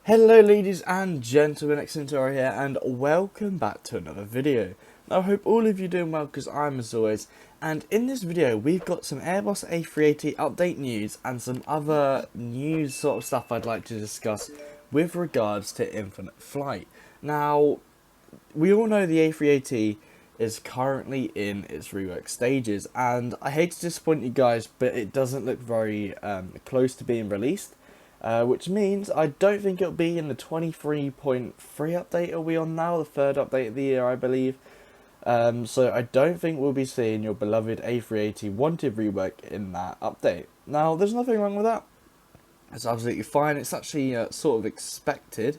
Hello ladies and gentlemen, Xcentauri here and welcome back to another video. Now I hope all of you are doing well because I'm as always, and in this video we've got some Airbus A380 update news and some other news sort of stuff I'd like to discuss with regards to infinite flight. Now we all know the A380 is currently in its rework stages, and I hate to disappoint you guys, but it doesn't look very close to being released. Which means I don't think it'll be in the 23.3 update are we on now, the third update of the year I believe. So I don't think we'll be seeing your beloved A380 wanted rework in that update. Now there's nothing wrong with that, it's absolutely fine, it's actually sort of expected.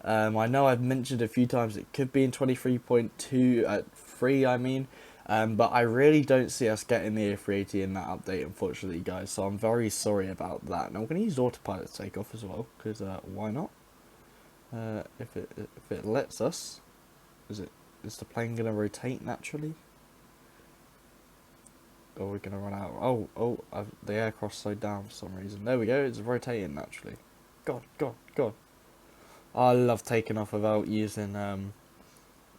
I know I've mentioned a few times it could be in 23.2 3 I mean. But I really don't see us getting the A380 in that update, unfortunately, guys. So I'm very sorry about that. Now we're going to use autopilot to take off as well, because why not? If it lets us, is the plane going to rotate naturally? Or are we going to run out? The aircraft slowed down for some reason. There we go. It's rotating naturally. God. I love taking off without using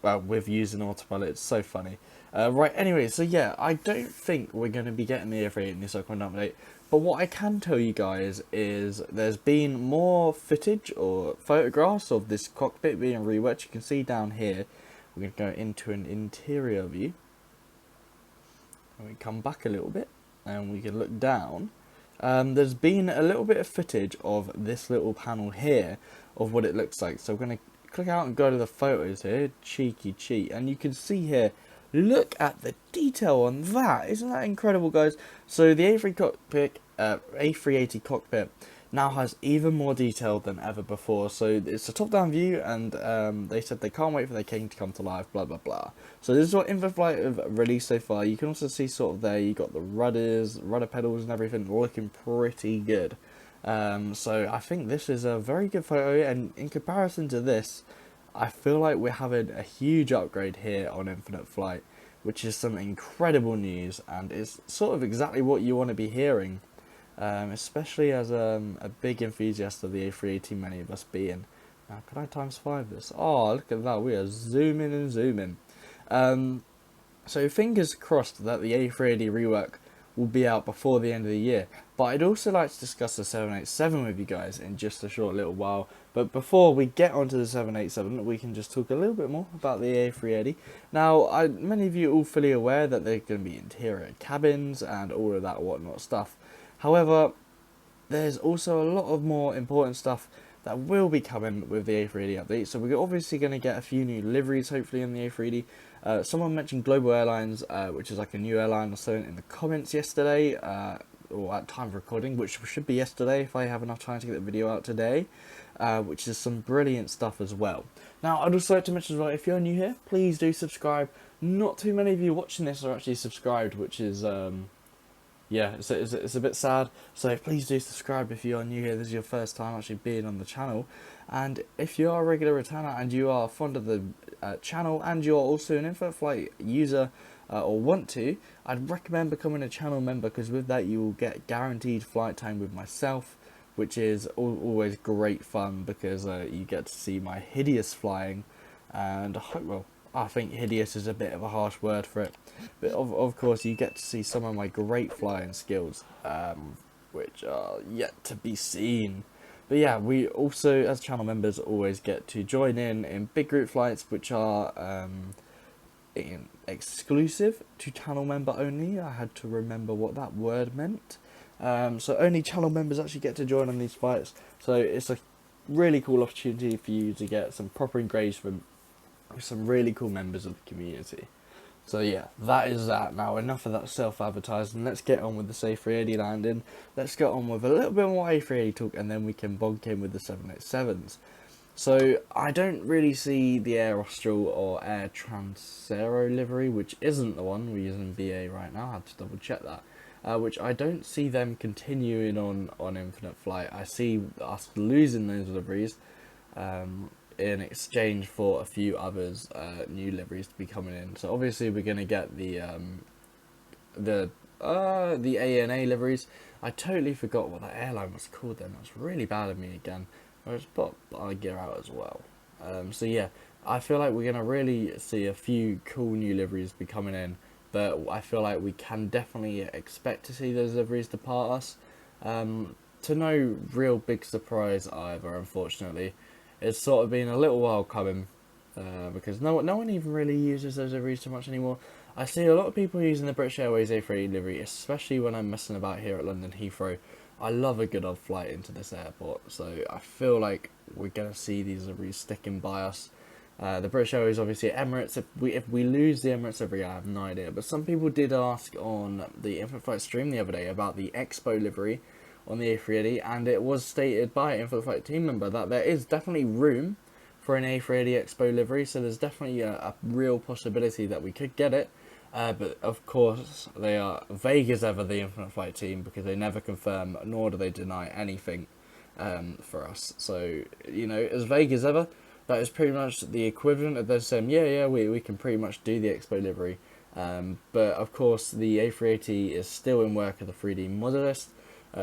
with using autopilot. It's so funny. Right, anyway, so yeah, I don't think we're going to be getting the A380 in this upcoming update, but what I can tell you guys is there's been more footage or photographs of this cockpit being reworked. You can see down here, we're going to go into an interior view, and we come back a little bit, and we can look down. There's been a little bit of footage of this little panel here, of what it looks like, so we're going to click out and go to the photos here, cheeky cheat, and you can see here, look at the detail on that. Isn't that incredible, guys? So the A380 cockpit now has even more detail than ever before. So it's a top-down view, and they said they can't wait for their king to come to life, blah blah blah. So this is what Infinite Flight have released so far. You can also see sort of there, you got the rudder pedals and everything looking pretty good. So I think this is a very good photo, and in comparison to this, I feel like we're having a huge upgrade here on Infinite Flight, which is some incredible news, and it's sort of exactly what you want to be hearing, especially as a big enthusiast of the A380, many of us being. Now, can I times 5 this? Oh, look at that, we are zooming and zooming. So fingers crossed that the A380 rework will be out before the end of the year. But I'd also like to discuss the 787 with you guys in just a short little while. But before we get onto the 787, we can just talk a little bit more about the A380. Now, many of you are all fully aware that there are going to be interior cabins and all of that whatnot stuff. However, there's also a lot of more important stuff that will be coming with the A380 update. So we're obviously going to get a few new liveries, hopefully, in the A380. Someone mentioned Global Airlines, which is like a new airline or something, in the comments yesterday, or at time of recording, which should be yesterday if I have enough time to get the video out today, which is some brilliant stuff as well. Now, I'd also like to mention as well, if you're new here, please do subscribe. Not too many of you watching this are actually subscribed, which is yeah, it's a bit sad. So please do subscribe if you are new here. This is your first time actually being on the channel, and if you are a regular returner and you are fond of the channel and you're also an Infinite Flight user or want to, I'd recommend becoming a channel member, because with that you will get guaranteed flight time with myself, which is always great fun, because you get to see my hideous flying, and well, I think hideous is a bit of a harsh word for it, but of course you get to see some of my great flying skills, which are yet to be seen. But yeah, we also, as channel members, always get to join in big group flights, which are exclusive to channel member only. I had to remember what that word meant. So only channel members actually get to join on these flights. So it's a really cool opportunity for you to get some proper engagement with some really cool members of the community. So yeah, that is that. Now enough of that self-advertising, let's get on with the A380 landing. Let's get on with a little bit more A380 talk, and then we can bonk in with the 787s. So I don't really see the Air Austral or Air Transero livery, which isn't the one we're using BA right now, I had to double check that, which I don't see them continuing on Infinite Flight. I see us losing those liveries, in exchange for a few others, new liveries to be coming in. So obviously we're going to get the ANA liveries. I totally forgot what that airline was called then. That's really bad of me again. I'll just put our gear out as well. So yeah, I feel like we're going to really see a few cool new liveries be coming in, but I feel like we can definitely expect to see those liveries depart us. To no real big surprise either, unfortunately. It's sort of been a little while coming, because no one even really uses those liveries too much anymore. I see a lot of people using the British Airways A380 livery, especially when I'm messing about here at London Heathrow. I love a good old flight into this airport, so I feel like we're going to see these liveries sticking by us. The British Airways, obviously, Emirates. If we lose the Emirates livery, I have no idea. But some people did ask on the Infinite Flight stream the other day about the Expo livery on the A380, and it was stated by an Infinite Flight team member that there is definitely room for an A380 Expo livery. So there's definitely a real possibility that we could get it. But of course, they are vague as ever, the Infinite Flight team, because they never confirm nor do they deny anything for us. So, you know, as vague as ever, that is pretty much the equivalent of them saying, yeah, we can pretty much do the Expo livery. But of course, the A380 is still in work as a 3D model list.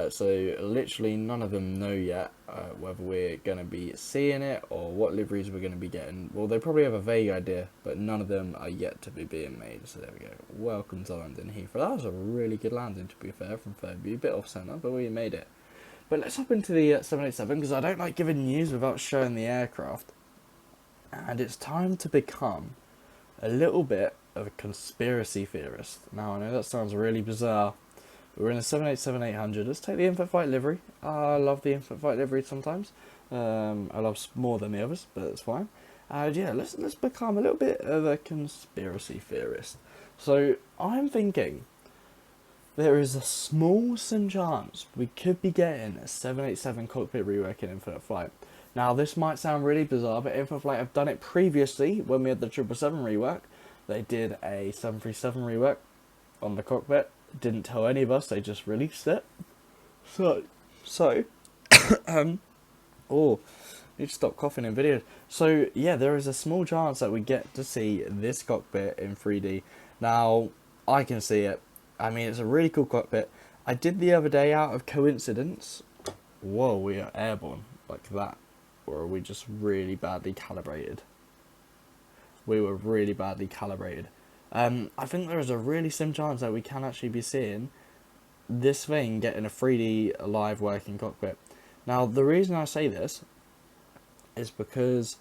So literally none of them know yet whether we're going to be seeing it or what liveries we're going to be getting. Well, they probably have a vague idea, but none of them are yet to be being made. So there we go. Welcome to London Heathrow. That was a really good landing, to be fair, from third view. A bit off centre, but we made it. But let's hop into the 787, because I don't like giving news without showing the aircraft. And it's time to become a little bit of a conspiracy theorist. Now, I know that sounds really bizarre. We're in a 787-800. Let's take the Infinite Flight livery. I love the Infinite Flight livery sometimes. I love more than the others, but it's fine. Yeah, let's become a little bit of a conspiracy theorist. So I'm thinking there is a small chance we could be getting a 787 cockpit rework in Infinite Flight. Now, this might sound really bizarre, but Infinite Flight have done it previously when we had the 777 rework. They did a 737 rework on the cockpit. Didn't tell any of us, they just released it. So, need to stop coughing in videos. So, yeah, there is a small chance that we get to see this cockpit in 3D. Now, I can see it. I mean, it's a really cool cockpit. I did the other day out of coincidence. Whoa, we are airborne like that. Or are we just really badly calibrated? We were really badly calibrated. I think there is a really slim chance that we can actually be seeing this thing getting a 3D live working cockpit. Now, the reason I say this is because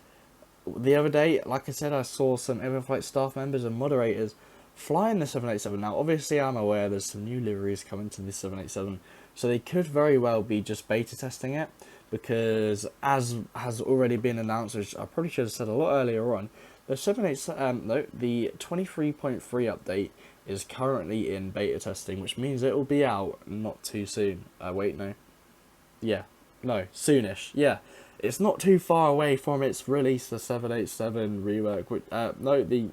the other day, like I said, I saw some Infinite Flight staff members and moderators flying the 787. Now, obviously, I'm aware there's some new liveries coming to the 787, so they could very well be just beta testing it, because as has already been announced, which I probably should have said a lot earlier on, the 23.3 update is currently in beta testing, which means it will be out not too soon. Soonish. Yeah, it's not too far away from its release, the 787 rework. The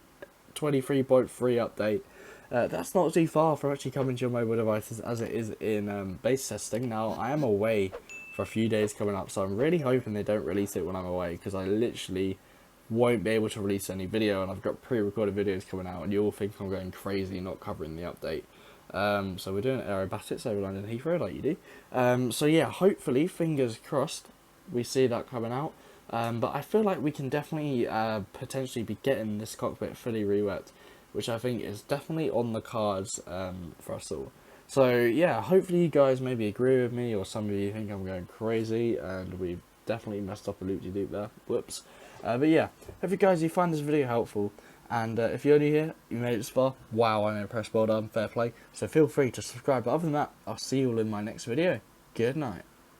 23.3 update. That's not too far from actually coming to your mobile devices as it is in beta testing. Now, I am away for a few days coming up, so I'm really hoping they don't release it when I'm away, because I literally won't be able to release any video, and I've got pre-recorded videos coming out, and you'll think I'm going crazy not covering the update. So we're doing aerobatics over London Heathrow like you do. So yeah, hopefully, fingers crossed, we see that coming out. But I feel like we can definitely potentially be getting this cockpit fully reworked, which I think is definitely on the cards for us all. So yeah, hopefully you guys maybe agree with me, or some of you think I'm going crazy, and we've definitely messed up a loop-de-loop there. Whoops. But yeah, hope you find this video helpful, and if you're new here, you made it this far, wow, I'm impressed, well done, fair play. So feel free to subscribe, but other than that, I'll see you all in my next video. Good night.